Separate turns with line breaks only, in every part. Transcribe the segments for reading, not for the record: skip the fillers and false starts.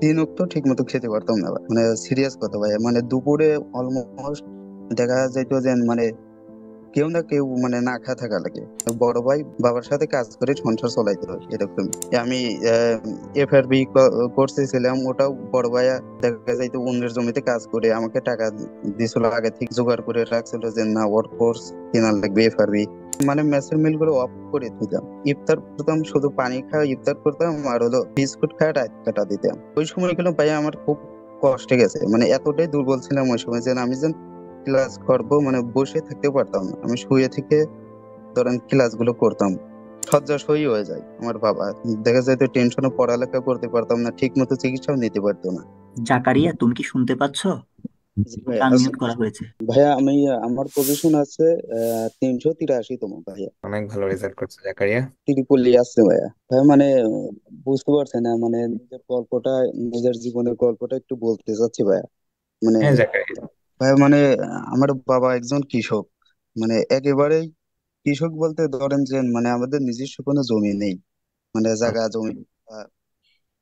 তিন ওয়াক্ত ঠিক মতো খেতে পারতাম না ভাই। মানে সিরিয়াস কথা ভাই, মানে দুপুরে অলমোস্ট দেখা যেত যে মানে কেউ না কেউ মানে না খা থাকা লাগে। বড় ভাই বাবার সাথে কাজ করে সংসার চলাইতে হয় এরকম। আমি এফআরবি করতেছিলাম, ওটাও বড় ভাইয়া দেখা যাইতো অন্যের জমিতে কাজ করে আমাকে টাকা দিছিল, আগে থেকে জোগাড় করে রাখছিল যে না ওর কোর্স কেনার লাগবে এফআরবি। মানে মেসের মিল গুলো অফ করে দিতাম, ইফতার করতাম, শুধু পানি খাওয়া ইফতার করতাম আর হলো বিস্কুট খাওয়া রাত কাটা দিতাম। ওই সময়গুলো ভাই আমার খুব কষ্টে গেছে, মানে এতটাই দুর্বল ছিলাম ওই সময় যে আমি যেন ক্লাস করবো মানে বসে থাকতে পারতাম না, আমি শুয়ে থেকে ধরেন ক্লাস গুলো করতাম। শয্যাশয়ী হয়ে যায় আমার বাবা, দেখা যায় তো টেনশনে পড়ালেখা করতে পারতাম না, ঠিক মতো চিকিৎসাও নিতে পারতো না।
জাকারিয়া, তুমি কি শুনতে পাচ্ছ?
জি ভাই
তোমাকে আনমিউট করা হয়েছে।
ভাইয়া আমি আমার পজিশন আছে 383 তম ভাইয়া।
অনেক ভালো রেজাল্ট করছে জাকারিয়া।
ত্রিপলি আছে ভাইয়া। ভাইয়া মানে বুঝতে পারছেন না, মানে নিজের গল্পটা, নিজের জীবনের গল্পটা একটু বলতে চাচ্ছি ভাইয়া। মানে
হ্যাঁ জাকারিয়া।
ভাইয়া মানে আমার বাবা একজন কৃষক, মানে একেবারেই কৃষক বলতে ধরেন যে মানে আমাদের নিজস্ব কোনো জমি নেই, মানে জায়গা জমি আহ,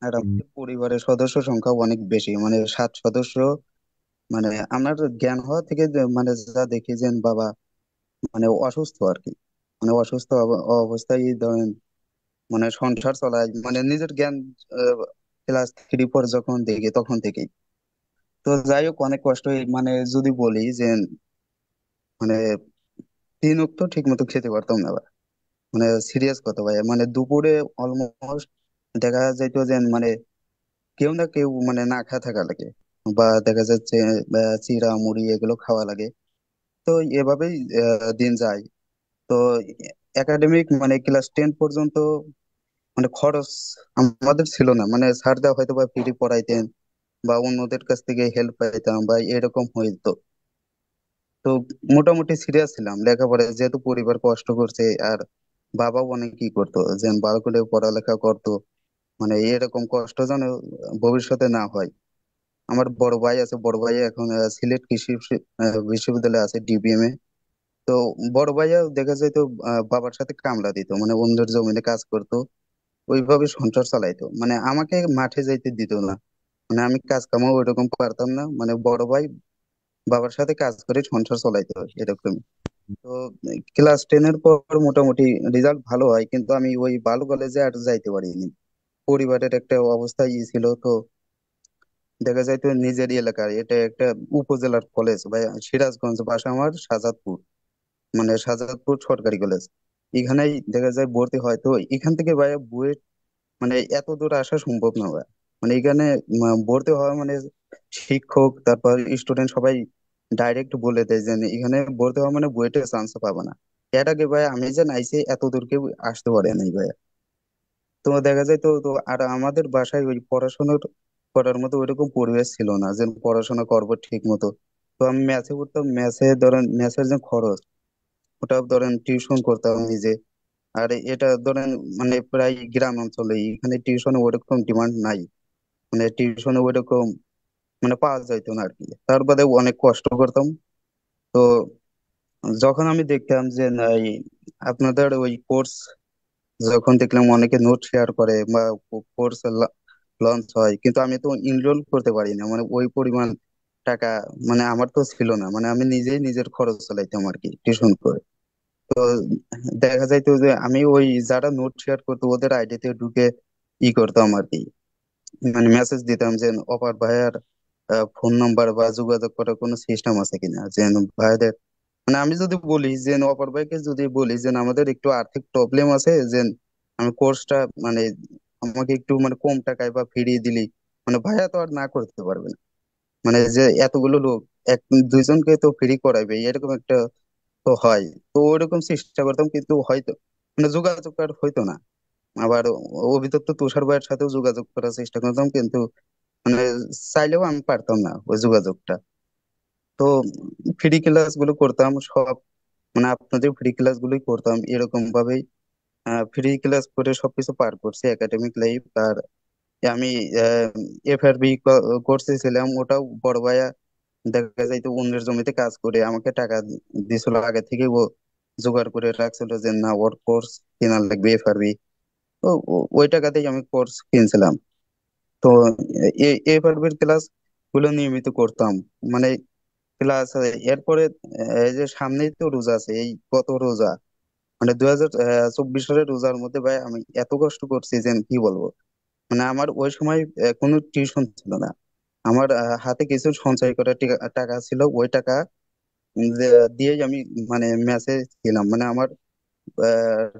আর আমাদের পরিবারের সদস্য সংখ্যা অনেক বেশি, মানে 7 সদস্য। মানে আমার জ্ঞান হওয়া থেকে মানে যা দেখি যে বাবা মানে অসুস্থ আর কি, মানে অসুস্থ অবস্থায় ধরেন মানে সংসার চলায়, মানে নিজের জ্ঞান ক্লাস 3 পর যখন দেখি তখন থেকেই। তো যাই হোক অনেক কষ্ট মানে যদি বলি যে মানে তিন ওয়াক্ত ঠিক মতো খেতে পারতাম না ভাই। মানে সিরিয়াস কথা ভাই, মানে দুপুরে অলমোস্ট দেখা যাইতো যে মানে কেউ না কেউ মানে না খা থাকা লাগে, বা দেখা যাচ্ছে চিড়া মুড়ি এগুলো খাওয়া লাগে। তো এভাবেই দিন যায়। তো একাডেমিক মানে ক্লাস 10 পর্যন্ত মানে খরচ আমাদের ছিল না, মানে স্যাররা হয়তো বা ফ্রি পড়াইতেন বা অন্যদের কাছ থেকে হেল্প পাইতাম বা এরকম হইতো। তো মোটামুটি সিরিয়াস ছিলাম লেখাপড়ায়, যেহেতু পরিবার কষ্ট করছে আর বাবাও অনেক কি করতো যে ভালো করে পড়ালেখা করতো, মানে এরকম কষ্ট যেন ভবিষ্যতে না হয়। আমার বড় ভাই আছে, বড় ভাই এখন সিলেট কৃষি বিশ্ববিদ্যালয়ে আছে ডিবিএম এ। তো বড় ভাইয়া দেখা যায় তো বাবার সাথে কামলা দিত, মানে অন্যের জমিনে কাজ করতো, ওইভাবে সংসার চালাইতো, মানে আমাকে মাঠে যাইতে দিত না। মানে আমি কাজ কামও ওইরকম পারতাম না, মানে বড় ভাই বাবার সাথে কাজ করে সংসার চালাইতে হয় এরকম। তো ক্লাস 10 এর পর মোটামুটি রেজাল্ট ভালো হয়, কিন্তু আমি ওই ভালো কলেজে আর যাইতে পারিনি। পরিবারের একটা অবস্থা ছিল তো, দেখা যায় তো নিজেরই এলাকার এটা একটা উপজেলার কলেজ ভাই, সিরাজগঞ্জ বাসা আমার শাহজাদপুর, মানে শাহজাদপুর সরকারি কলেজ। এখানেই দেখা যায় ভর্তি হয়, তো এখান থেকে ভাই বুয়েট মানে এত দূর আসা সম্ভব না ভাই। মানে এখানে ভর্তি হওয়া মানে শিক্ষক তারপর স্টুডেন্ট সবাই ডাইরেক্ট বলে দেয় যে এখানে ভর্তি হওয়া মানে বুয়েটে চান্স পাবে না। এর আগে ভাই আমি যে নাইছি এত দূর কেউ আসতে পারে নাই ভাই। তো দেখা যায় তো তো আর আমাদের বাসায় ওই পড়াশোনার করার মতো ওইরকম পরিবেশ ছিল না যে পড়াশোনা করবো ঠিক মতো। তো আমি ম্যাথে পড়তাম, ম্যাথে ধরেন ম্যাথের যে খরচ ওটা ধরেন টিউশন করতাম নিজে। আর এটা ধরেন মানে প্রায় গ্রাম অঞ্চলে, এখানে টিউশনে ওরকম ডিমান্ড নাই, মানে টিউশনে ওইরকম মানে পাওয়া যাইতো না আর কি। তার বাদে অনেক কষ্ট করতাম। তো যখন আমি দেখতাম যে না আপনাদের ওই কোর্স, যখন দেখলাম অনেকে নোট শেয়ার করে বা কোর্স লঞ্চ হয়, কিন্তু আমি তো ইনরোল করতে পারি না, মানে ওই পরিমাণ টাকা মানে আমার তো ছিল না, মানে আমি নিজেই নিজের খরচ চালাইতাম আর কি টিউশন করে। তো দেখা যাইতো যে আমি ওই যারা নোট শেয়ার করতো ওদের আইডিতে ঢুকে করতাম আর কি, মানে মেসেজ দিতাম যে অপার ভাইয়ার ফোন নাম্বার বা যোগাযোগ করার কোনো সিস্টেম আছে কিনা, যে ভাইদের মানে আমি যদি বলি যে অপর ভাইকে যদি বলি যে আমাদের একটু আর্থিক প্রবলেম আছে, যে আমি কোর্সটা মানে আমাকে একটু মানে কম টাকায় বা ফিরিয়ে দিলি, মানে ভাইয়া তো আর না করতে পারবে না। মানে যে এতগুলো লোক এক দুইজনকে তো ফ্রি করাইবে এরকম একটা তো হয়। তো ওইরকম চেষ্টা করতাম কিন্তু হয়তো মানে যোগাযোগ আর হইতো না। আবার অভিযুক্ত তুষার ভাইয়ের সাথেও যোগাযোগ করার চেষ্টা করতাম, কিন্তু মানে চাইলেও আমি পারতাম না ওই যোগাযোগটা। তো ফ্রি ক্লাস গুলো করতাম সব, মানে আপনাদের ফ্রি ক্লাস গুলোই করতাম এরকম ভাবেই। ফ্রি ক্লাস করে সবকিছু পার করছি একাডেমিক লাইফ। আর আমি এফআরবি কোর্সে ছিলাম, ওটাও বড় ভাইয়া দেখা যাইতো অন্যের জমিতে কাজ করে আমাকে টাকা দিছিল, আগে থেকে ও জোগাড় করে রাখছিল যে না ওর কোর্স কেনার লাগবে এফআরবি। তো ওই টাকাতেই আমি কোর্স কিনছিলাম। তো তো এই পর্বের ক্লাস গুলো নিয়মিত করতাম। মানে ক্লাস এরপরে এই যে সামনেই তো রোজা আছে, এই কত রোজা, মানে 2024 সালের রোজার মধ্যে ভাই আমি এত কষ্ট করছি যে কি বলবো। মানে আমার ওই সময় কোনো টিউশন ছিল না। আমার হাতে কিছু সঞ্চয় করা টাকা ছিল, ওই টাকা দিয়েই আমি মানে ম্যাচে ছিলাম। মানে আমার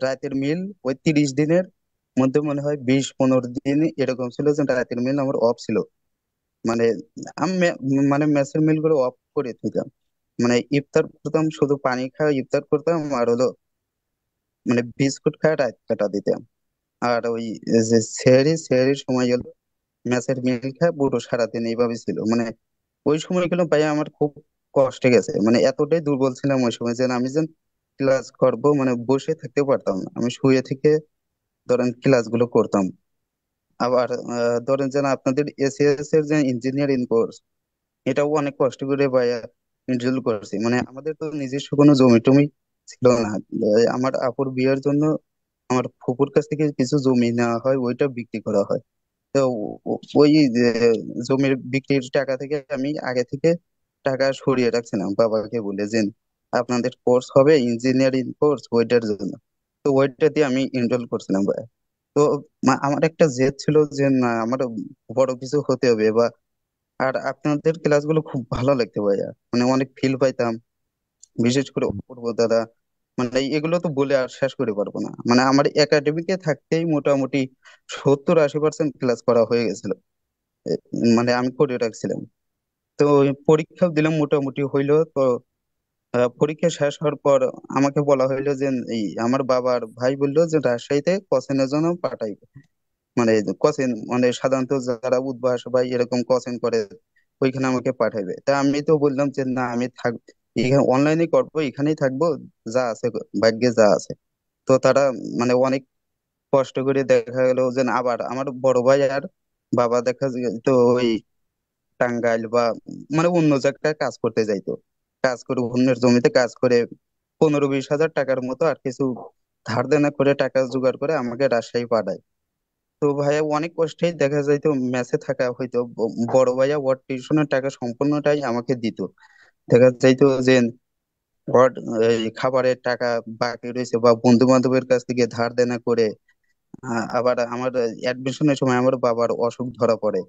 রাতের মিল ওই 30 দিনের মধ্যে মনে হয় 20-15 দিন এরকম ছিল যে রাতের মিল আমার অফ ছিল। মানে আমি মানে ম্যাচের মিল গুলো অফ করে দিতাম। মানে ইফতার করতাম, শুধু পানি খাওয়া ইফতার করতাম, আর হলো মানে বিস্কুট খাওয়া রাত কাটা দিতাম। আর ওই যে সেহরির সময় গেল ম্যাচের মিল খায় পুরো সারাদিন এইভাবে ছিল। মানে ওই সময়গুলো ভাই আমার খুব কষ্টে গেছে। মানে এতটাই দুর্বল ছিলাম ওই সময় যে আমি যেন ক্লাস করবো মানে বসে থাকতে পারতাম না, আমি শুয়ে থেকে ধরেন ক্লাস গুলো করতাম। আবার ধরেন যেন আপনাদের এসিএস এর যে ইঞ্জিনিয়ারিং কোর্স, এটাও অনেক কষ্ট করে ভাইয়া ইনরোল করেছি। মানে আমাদের তো নিজস্ব কোনো জমি টমি ছিল না। আমার আপুর বিয়ের জন্য আমার ফুপুর কাছ থেকে কিছু জমি নেওয়া হয়, ওইটা বিক্রি করা হয়। তো ওই যে জমির বিক্রির টাকা থেকে আমি আগে থেকে টাকা সরিয়ে রাখছিলাম বাবাকে বলে যে আপনাদের কোর্স হবে ইঞ্জিনিয়ারিং কোর্স, ওইটার জন্য। তো ওইটা দিয়ে আমি এনরোল করছিলাম ভাই। তো আমার একটা জেদ ছিল যে না, আমার বড় কিছু হতে হবে। বা আর আপনাদের ক্লাসগুলো খুব ভালো লাগতো ভাইয়া, মানে অনেক ফিল পাইতাম। বিশেষ করে অপূর্ব দাদা, মানে এগুলো তো বলে আর শেষ করে পারবো না। মানে আমার একাডেমিকে থাকতেই মোটামুটি 70-80% ক্লাস করা হয়ে গেছিল। এ, মানে আমি করে রাখছিলাম। তো ওই পরীক্ষাও দিলাম, মোটামুটি হইলো। তো পরীক্ষা শেষ হওয়ার পর আমাকে বলা হইলো যে এই আমার বাবার ভাই বললো যে রাজশাহীতে কোচিংয়ের জন্য পাঠাইবে। মানে কোচিং মানে সাধারণত যারা উদ্ভাস বা এরকম কোচিং করে ওইখানে আমাকে পাঠাইবে। তা আমি তো বললাম যে না, আমি থাক এখানে অনলাইনে করবো, এখানেই থাকবো, যা আছে ভাগ্যে যা আছে। তো তারা মানে অনেক কষ্ট করে দেখা গেল যে আবার আমার বড় ভাই আর বাবা দেখা তো ওই টাঙ্গাইল বা মানে অন্য জায়গায় কাজ করতে যাইতো। কাজ করে অন্যের জমিতে কাজ করে 15-20 হাজার টাকার মতো আর কিছু ধার দেনা করে টাকা জোগাড় করে আমাকে রাজশাহী পাঠায়। তো ভাইয়া অনেক কষ্টেই দেখা যাইতো মেসে থাকা হইতো। বড় ভাইয়া ওর টিউশনের টাকা সম্পূর্ণটাই আমাকে দিত। দেখা যাইতো যে ওর এই খাবারের টাকা বাকি রয়েছে বা বন্ধু বান্ধবের কাছ থেকে ধার দেনা করে। আবার আমার অ্যাডমিশনের সময় আমার বাবার অসুখ ধরা পড়ে।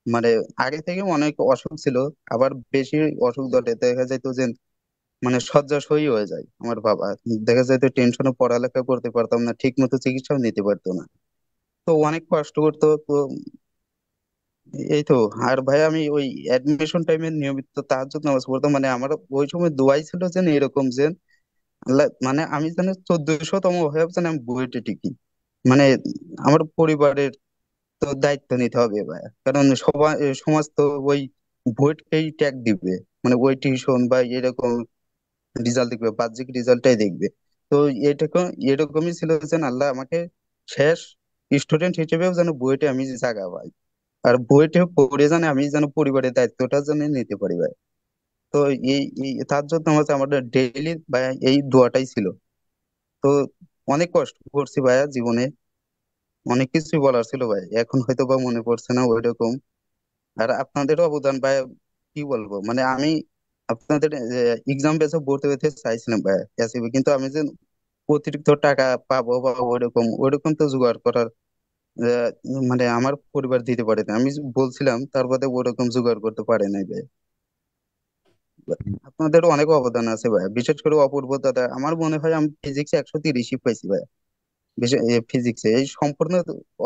মানে আগে থেকে অনেক অসুখ ছিল, আবার বেশি অসুখ ধরে দেখা যাইতো যে মানে শয্যাশয়ী হয়ে যায় আমার বাবা। দেখা যাইতো টেনশনে পড়ালেখা করতে পারতাম না, ঠিক মতো চিকিৎসাও নিতে পারতো না। তো অনেক কষ্ট করতো। তো এই তো। আর ভাই আমি ওই অ্যাডমিশন টাইমে নিয়মিত তাহাজ্জুদ নামাজ পড়তাম। মানে আমার ওই সময় দোয়াই ছিল যে এরকম যে আল্লাহ মানে আমি যেন 1400তম হয়ে যেন আমি বুয়েটে টিকি। মানে আমার পরিবারের তো দায়িত্ব নিতে হবে ভাই, কারণ সবাই সমাজ তো ওই বুয়েটকেই ট্যাগ দিবে। মানে ওই টিউশন বা এরকম রেজাল্ট দেখবে, বাহ্যিক রেজাল্টটাই দেখবে। তো এরকম এরকমই ছিল যেন আল্লাহ আমাকে শেষ স্টুডেন্ট হিসেবেও যেন বুয়েটে আমি জায়গা পাই। আর বইটা পড়ে জানে আমি যেন পরিবারের দায়িত্বটা যেন নিতে পারি ভাই। তো তার জন্য হচ্ছে আমাদের ডেইলি ভাই এই দোয়াটাই ছিল। তো অনেক কষ্ট করছি ভাইয়া জীবনে, অনেক কিছুই বলার ছিল ভাই, এখন হয়তো বা মনে পড়ছে না ওইরকম। আর আপনাদেরও অবদান ভাই, কি বলবো। মানে আমি আপনাদের এক্সাম বেসে ভর্তি হতে চাইছিলাম ভাই এসিবি, কিন্তু আমি যে অতিরিক্ত টাকা পাবো বা ওইরকম ওইরকম তো জোগাড় করার মানে আমার পরিবার দিতে পারে না। আমি বলছিলাম তার বাদে ওরকম জোগাড় করতে পারে নাই ভাই। আপনাদেরও অনেক অবদান আছে ভাই, বিশেষ করে অপূর্ব দাদা। আমার মনে হয় আমি ফিজিক্সে 130 পাইছি ভাই। বিশেষ ফিজিক্সে এই সম্পূর্ণ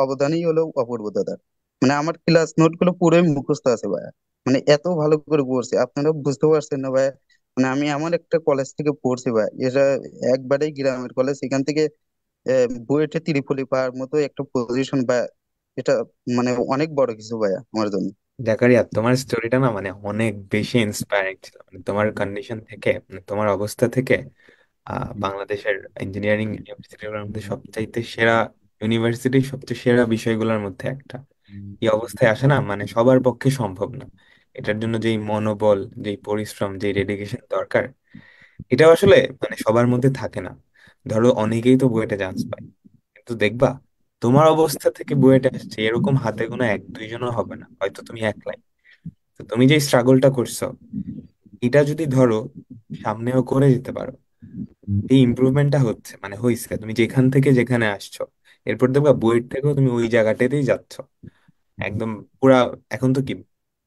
অবদানই হলো অপূর্ব দাদার। মানে আমার ক্লাস নোট গুলো পুরোই মুখস্থ আছে ভাই। মানে এত ভালো করে পড়ছে আপনারা বুঝতে পারছেন না ভাই। মানে আমি এমন একটা কলেজ থেকে পড়ছি ভাই, এটা একবারেই গ্রামের কলেজ, এখান থেকে বুয়েটে ত্রিপলি পাওয়ার মতো একটা পজিশন ভাই। এটা মানে অনেক বড় কিছু ভাইয়া আমার জন্য।
জাকারিয়া, তোমার স্টোরিটা না মানে অনেক বেশি ইন্সপায়ারিং ছিল। মানে তোমার কন্ডিশন থেকে, মানে তোমার অবস্থা থেকে বাংলাদেশের ইঞ্জিনিয়ারিং ইউনিভার্সিটিগুলোর মধ্যে সবচাইতে সেরা ইউনিভার্সিটি, সবচেয়ে সেরা বিষয়গুলোর মধ্যে একটা এই অবস্থায় আসে না, মানে সবার পক্ষে সম্ভব না। এটার জন্য যেই মনোবল, যেই পরিশ্রম, যেই ডেডিকেশন দরকার, এটা আসলে মানে সবার মধ্যে থাকে না। ধরো অনেকেই তো বুয়েটে চান্স পায়, কিন্তু দেখবা তোমার অবস্থা থেকে বুয়েটে আসছে এরকম হাতে গোনা এক দুইজনও হবে না, হয়তো তুমি একলাই। তো তুমি যে স্ট্রাগলটা করছো, এটা যদি ধরো সামনেও করে যেতে পারো, এই ইমপ্রুভমেন্টটা হচ্ছে মানে হয়েছে, তুমি যেখান থেকে যেখানে আসছো, এরপর দেখবা বুয়েট থেকেও তুমি ওই জায়গাটাতেই যাচ্ছ একদম পুরা। এখন তো কি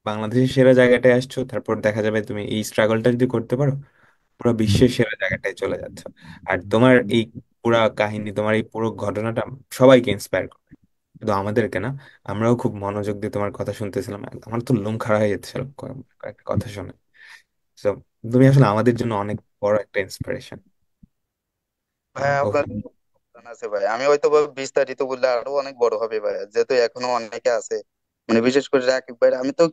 বাংলাদেশের সেরা জায়গাটায় আসছো, তারপর দেখা যাবে তুমি এই স্ট্রাগলটা যদি করতে পারো, পুরো বিশ্বের সেরা জায়গাটায় চলে যাচ্ছ। আর তোমার এই পুরা কাহিনী, তোমার এই পুরো ঘটনাটা সবাইকে ইন্সপায়ার করবে, শুধু আমাদেরকে না। আমরাও খুব মনোযোগ দিয়ে তোমার কথা শুনতেছিলাম, আমার তো লোম খাড়া হয়ে যাচ্ছিল কয়েকটা কথা শুনে। তো তুমি আসলে আমাদের জন্য অনেক বড় একটা ইন্সপিরেশন।
ভাই আপনার প্ল্যান আছে ভাই? আমি হয়তো বা বিস্তারিত বললে আরো অনেক বড় হবে ভাই, যেহেতু এখনো অনেকে আছে, মানে বিশেষ করে রাকিব ভাই। আমি তো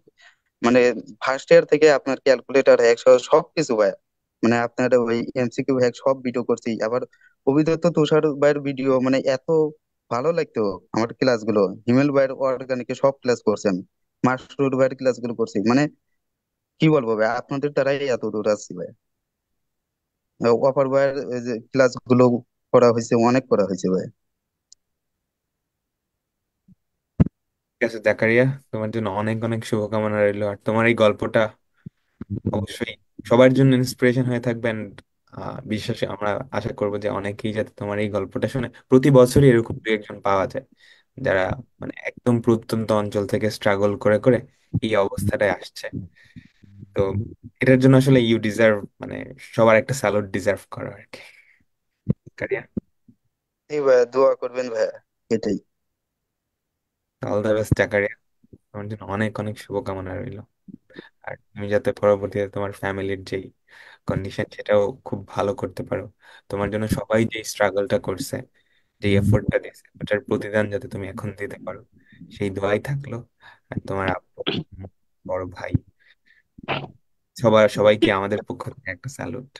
মানে ফার্স্ট ইয়ার থেকে আপনার ক্যালকুলেটর হ্যাক সহ সবকিছু ভাই, মানে আপনার ওই এমসিকিউ হ্যাক সব ভিডিও করছি। আবার অভিদত্ত তুষার ভাইয়ের ভিডিও মানে এত ভালো লাগতো। আমার ক্লাসগুলো হিমেল ভাইয়ের অর্গানিকে সব ক্লাস করছেন, মাসরুর ভাইয়ের ক্লাসগুলো করছি। মানে কি বলবো ভাই, আপনাদের দ্বারাই এত দূর আসছি ভাই। অপার ভাইয়ের এই যে ক্লাসগুলো করা হয়েছে, অনেক করা হয়েছে ভাই।
ঠিক আছে জাকারিয়া, তোমার জন্য অনেক অনেক শুভকামনা রইলো। আর তোমার এই গল্পটা অবশ্যই সবার জন্য ইন্সপিরেশন হয়ে থাকবেন। বিশ্বাসে আমরা আশা করবো যে অনেকেই যাতে তোমার এই গল্পটা শুনে, প্রতি বছরই এরকম দু একজন পাওয়া যায় যারা মানে একদম প্রত্যন্ত অঞ্চল থেকে স্ট্রাগল করে করে এই অবস্থাটায় আসছে। তো এটার জন্য আসলে ইউ ডিজার্ভ, মানে সবার একটা স্যালুট ডিজার্ভ করো আর কি, জাকারিয়া।
এই ভাই দোয়া করবেন ভাই, এটাই।
অল দ্য বেস্ট জাকারিয়া, তোমার জন্য অনেক অনেক শুভকামনা রইলো। আর তুমি যাতে পরবর্তীতে তোমার ফ্যামিলির যেই কন্ডিশন সেটাও খুব ভালো করতে পারো। তোমার জন্য সবাই যে স্ট্রাগলটা করছে, যে এফোর্টটা দিয়েছে, ওটার প্রতিদান যাতে তুমি এখন দিতে পারো, সেই দোয়াই থাকলো। আর তোমার আব্বু, আম্মু, বড় ভাই, সবাইকে আমাদের পক্ষ থেকে একটা স্যালুট।